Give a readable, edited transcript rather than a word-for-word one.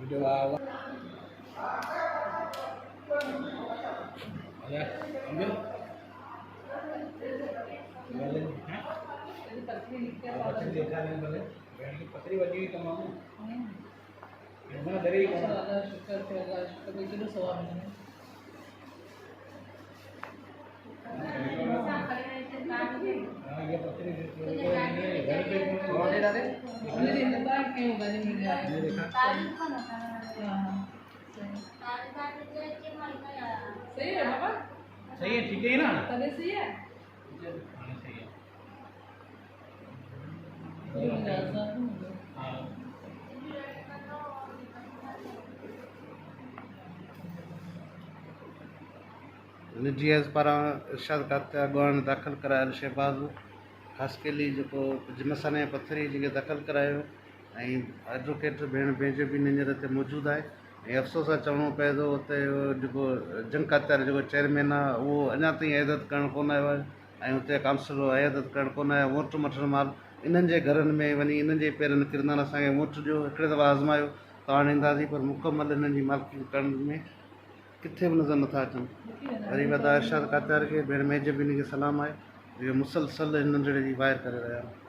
Video आवा ya ambil boleh हैं पत्थरी देखा नहीं बोले बैठ की पत्थरी बजी हुई तमाम mana dari शुक्र कोई किलो सवा में ये पत्थरी घर पे रोटी डाले मेरे इंतजार क्यों होगा नहीं मिल जाए ये देखा सही है बाबा सही है ठीक है ना तले सही है हाँ निजी पारां इरशाद खाते अॻुवाण दाख़िल करायल शहबाज़ ख़ासकेली जेको जिमसाने पत्थरी जेके दाख़िल करायो ऐं एडवोकेट भेण पंहिंजे बि हींअर हिते मौजूदु आहे ऐं अफ़सोस आहे चवणो पए थो उते जेको जंग खात्यार जेको चेयरमैन आहे उहो अञा ताईं अहदत करणु कोन आयो आहे ऐं हुते काउंसिलर अहदत करणु कोन आयो वोट मटण महिल इन्हनि जे घरनि में वञी इन्हनि जे पेरनि किरंदड़ असांखे वोट ॾियो हिकिड़े दफ़ा आज़मायो तव्हां ईंदासीं पर मुकमल इन्हनि जी मालिकी करण में किथे बि नज़र नथा अचनि वरी वॾा इरशाद खात्यार खे भेण मेज बि हिनखे सलाम आहे इहो मुसलसल हिन नंढड़े जी वायर करे रहिया आहिनि।